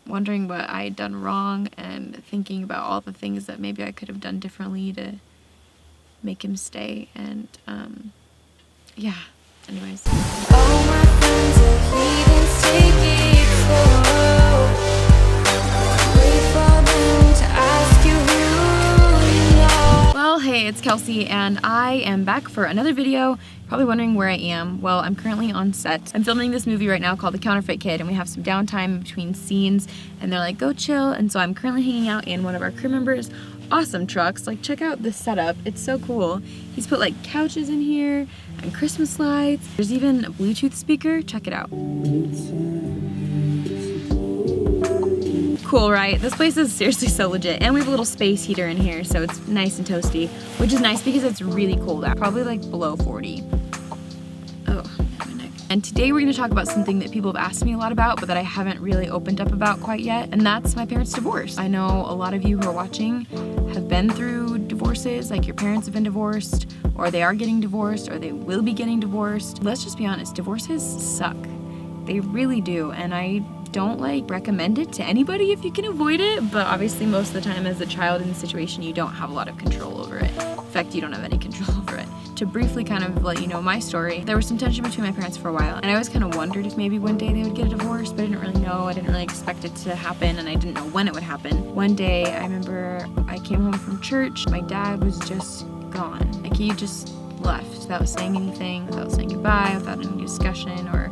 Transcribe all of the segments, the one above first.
wondering what I had done wrong and thinking about all the things that maybe I could have done differently to make him stay. And yeah, anyways. All my friends are heathens, take it slow. Wait for them to ask you who you know. Well, hey, it's Kelsey, and I am back for another video. Probably wondering where I am. Well, I'm currently on set. I'm filming this movie right now called The Counterfeit Kid, and we have some downtime between scenes, and they're like, go chill. And so I'm currently hanging out in one of our crew members' awesome trucks. Like, check out this setup. It's so cool. He's put like couches in here and Christmas lights. There's even a Bluetooth speaker. Check it out. Cool, right? This place is seriously so legit. And we have a little space heater in here, so it's nice and toasty, which is nice because it's really cold out. Probably like below 40. Oh, my neck. And today we're gonna talk about something that people have asked me a lot about, but that I haven't really opened up about quite yet, and that's my parents' divorce. I know a lot of you who are watching have been through divorces, like your parents have been divorced, or they are getting divorced, or they will be getting divorced. Let's just be honest, divorces suck. They really do, and I don't recommend it to anybody if you can avoid it, but obviously most of the time as a child in the situation you don't have a lot of control over it. In fact, you don't have any control over it. To briefly kind of let you know my story, there was some tension between my parents for a while, and I always kind of wondered if maybe one day they would get a divorce, but I didn't really know. I didn't really expect it to happen, and I didn't know when it would happen. One day, I remember I came home from church, my dad was just gone. Like, he just left without saying anything, without saying goodbye, without any discussion or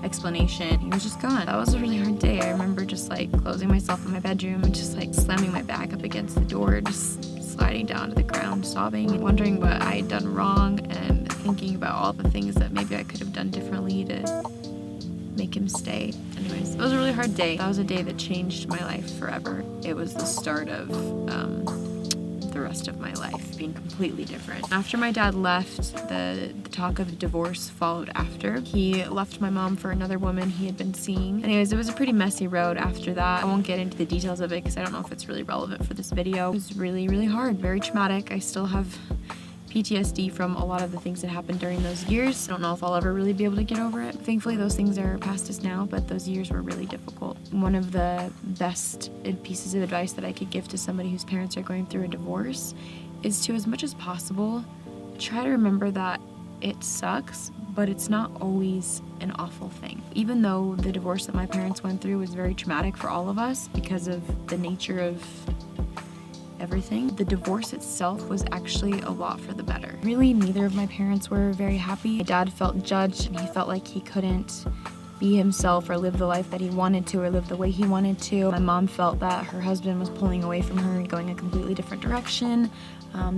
explanation. He was just gone. That was a really hard day. I remember just like closing myself in my bedroom and just like slamming my back up against the door, just sliding down to the ground, sobbing and wondering what I had done wrong and thinking about all the things that maybe I could have done differently to make him stay. Anyways, it was a really hard day. That was a day that changed my life forever. It was the start of the rest of my life being completely different. After my dad left, the talk of divorce followed after. He left my mom for another woman he had been seeing. Anyways, it was a pretty messy road after that. I won't get into the details of it because I don't know if it's really relevant for this video. It was really, really hard, very traumatic. I still have PTSD from a lot of the things that happened during those years. I don't know if I'll ever really be able to get over it. Thankfully, those things are past us now, but those years were really difficult. One of the best pieces of advice that I could give to somebody whose parents are going through a divorce is to, as much as possible, try to remember that it sucks, but it's not always an awful thing. Even though the divorce that my parents went through was very traumatic for all of us because of the nature of everything, the divorce itself was actually a lot for the better. Really, neither of my parents were very happy. My dad felt judged and he felt like he couldn't be himself or live the life that he wanted to or live the way he wanted to. My mom felt that her husband was pulling away from her and going a completely different direction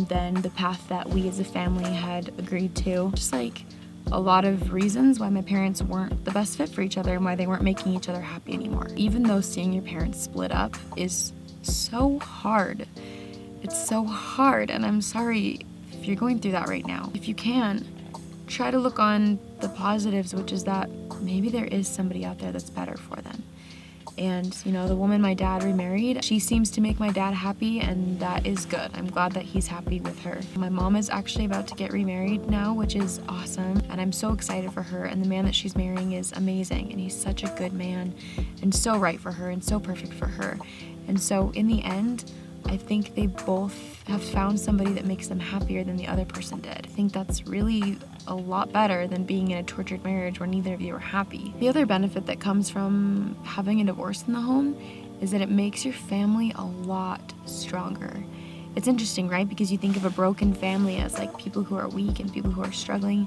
than the path that we as a family had agreed to. Just like a lot of reasons why my parents weren't the best fit for each other and why they weren't making each other happy anymore. Even though seeing your parents split up is so hard. It's so hard, and I'm sorry if you're going through that right now. If you can, try to look on the positives, which is that maybe there is somebody out there that's better for them. And, you know, the woman my dad remarried, she seems to make my dad happy, and that is good. I'm glad that he's happy with her. My mom is actually about to get remarried now, which is awesome, and I'm so excited for her, and the man that she's marrying is amazing, and he's such a good man, and so right for her, and so perfect for her. And so, in the end, I think they both have found somebody that makes them happier than the other person did. I think that's really a lot better than being in a tortured marriage where neither of you are happy. The other benefit that comes from having a divorce in the home is that it makes your family a lot stronger. It's interesting, right? Because you think of a broken family as like people who are weak and people who are struggling,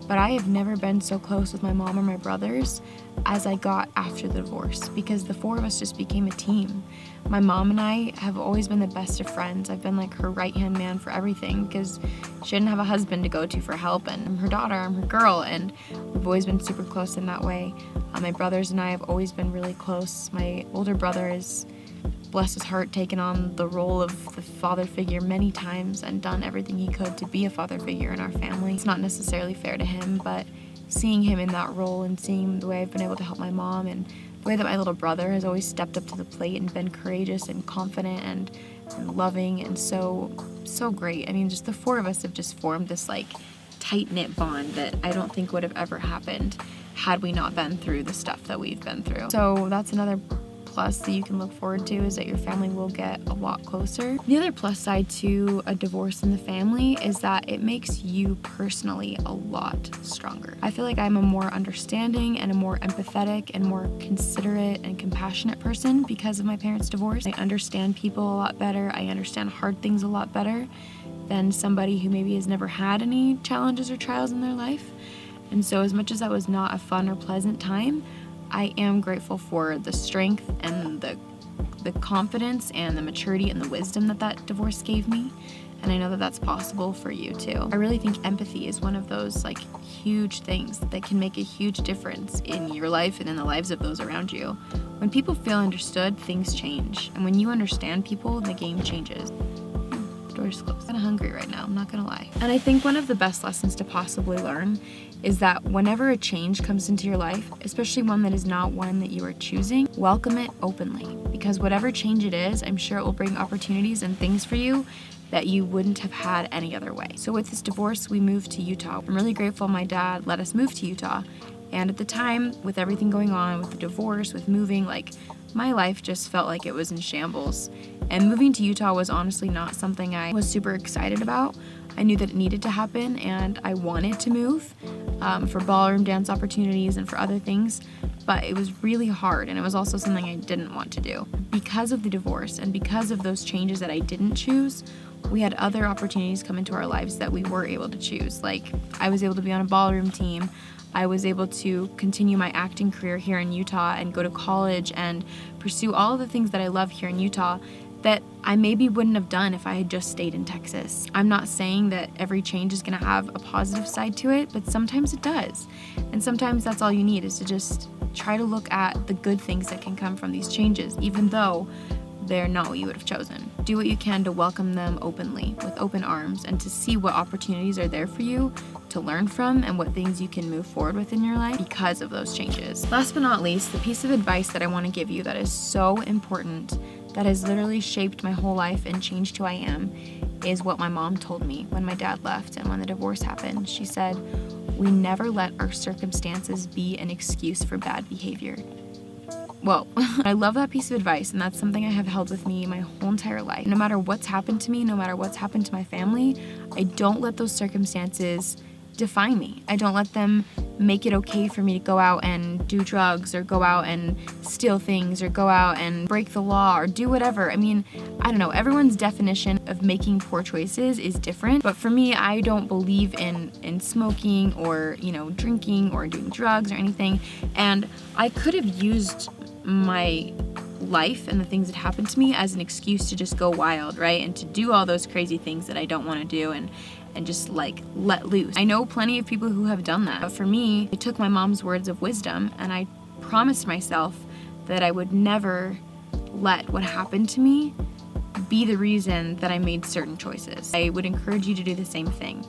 but I have never been so close with my mom or my brothers as I got after the divorce, because the four of us just became a team. My mom and I have always been the best of friends. I've been like her right-hand man for everything because she didn't have a husband to go to for help, and I'm her daughter, I'm her girl, and we've always been super close in that way. My brothers and I have always been really close. My older brother is, bless his heart, taken on the role of the father figure many times and done everything he could to be a father figure in our family. It's not necessarily fair to him, but seeing him in that role and seeing the way I've been able to help my mom and the way that my little brother has always stepped up to the plate and been courageous and confident and loving and so great. I mean, just the four of us have just formed this like tight-knit bond that I don't think would have ever happened had we not been through the stuff that we've been through. So that's another plus that you can look forward to is that your family will get a lot closer. The other plus side to a divorce in the family is that it makes you personally a lot stronger. I feel like I'm a more understanding and a more empathetic and more considerate and compassionate person because of my parents' divorce. I understand people a lot better. I understand hard things a lot better than somebody who maybe has never had any challenges or trials in their life. And so as much as that was not a fun or pleasant time, I am grateful for the strength and the confidence and the maturity and the wisdom that divorce gave me. And I know that that's possible for you too. I really think empathy is one of those like huge things that can make a huge difference in your life and in the lives of those around you. When people feel understood, things change. And when you understand people, the game changes. Door's closed. I'm kind of hungry right now, I'm not gonna lie. And I think one of the best lessons to possibly learn is that whenever a change comes into your life, especially one that is not one that you are choosing, welcome it openly. Because whatever change it is, I'm sure it will bring opportunities and things for you that you wouldn't have had any other way. So with this divorce, we moved to Utah. I'm really grateful my dad let us move to Utah. And at the time, with everything going on, with the divorce, with moving, like, my life just felt like it was in shambles. And moving to Utah was honestly not something I was super excited about. I knew that it needed to happen and I wanted to move for ballroom dance opportunities and for other things, but it was really hard and it was also something I didn't want to do. Because of the divorce and because of those changes that I didn't choose, we had other opportunities come into our lives that we were able to choose. Like, I was able to be on a ballroom team. I was able to continue my acting career here in Utah and go to college and pursue all of the things that I love here in Utah that I maybe wouldn't have done if I had just stayed in Texas. I'm not saying that every change is gonna have a positive side to it, but sometimes it does. And sometimes that's all you need, is to just try to look at the good things that can come from these changes, even though they're not what you would have chosen. Do what you can to welcome them openly, with open arms, and to see what opportunities are there for you to learn from and what things you can move forward with in your life because of those changes. Last but not least, the piece of advice that I want to give you that is so important, that has literally shaped my whole life and changed who I am, is what my mom told me when my dad left and when the divorce happened. She said, "We never let our circumstances be an excuse for bad behavior." Well, I love that piece of advice, and that's something I have held with me my whole entire life. No matter what's happened to me, no matter what's happened to my family, I don't let those circumstances define me. I don't let them make it okay for me to go out and do drugs or go out and steal things or go out and break the law or do whatever. I mean, I don't know, everyone's definition of making poor choices is different, but for me, I don't believe in smoking or, drinking or doing drugs or anything. And I could have used my life and the things that happened to me as an excuse to just go wild, right? And to do all those crazy things that I don't want to do and just like let loose. I know plenty of people who have done that. But for me, I took my mom's words of wisdom and I promised myself that I would never let what happened to me be the reason that I made certain choices. I would encourage you to do the same thing.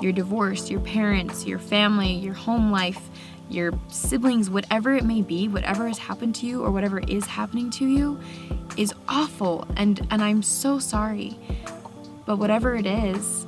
Your divorce, your parents, your family, your home life, your siblings, whatever it may be, whatever has happened to you or whatever is happening to you is awful, and I'm so sorry. But whatever it is,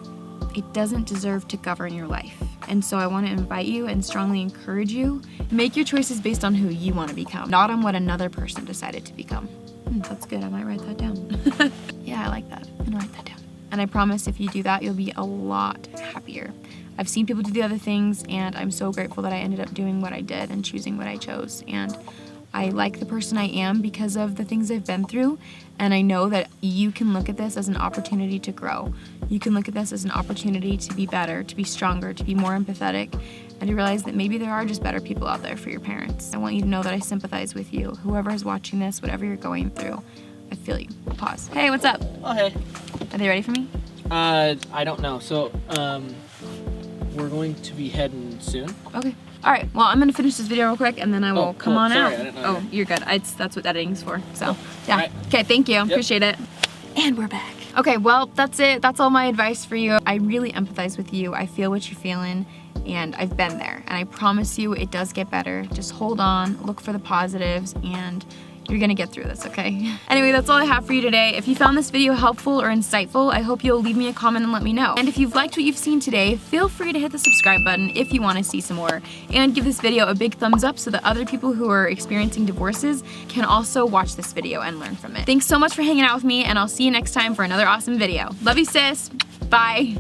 it doesn't deserve to govern your life. And so I want to invite you and strongly encourage you, make your choices based on who you want to become, not on what another person decided to become. That's good, I might write that down. Yeah, I like that. I'm gonna write that down. And I promise if you do that, you'll be a lot happier. I've seen people do the other things, and I'm so grateful that I ended up doing what I did and choosing what I chose. And I like the person I am because of the things I've been through, and I know that you can look at this as an opportunity to grow. You can look at this as an opportunity to be better, to be stronger, to be more empathetic, and to realize that maybe there are just better people out there for your parents. I want you to know that I sympathize with you. Whoever is watching this, whatever you're going through, I feel you. Pause. Hey, what's up? Oh, hey. Are they ready for me? I don't know. So, we're going to be heading soon. Okay. All right, well, I'm gonna finish this video real quick and then I will come on Sorry, out. I didn't know that. You're good. That's what editing's for. So, yeah. All right. Okay, thank you. Yep. Appreciate it. And we're back. Okay, well, that's it. That's all my advice for you. I really empathize with you. I feel what you're feeling, and I've been there. And I promise you it does get better. Just hold on, look for the positives, and You're gonna get through this, okay? Anyway, that's all I have for you today. If you found this video helpful or insightful, I hope you'll leave me a comment and let me know. And if you've liked what you've seen today, feel free to hit the subscribe button if you want to see some more. And give this video a big thumbs up so that other people who are experiencing divorces can also watch this video and learn from it. Thanks so much for hanging out with me, and I'll see you next time for another awesome video. Love you, sis. Bye.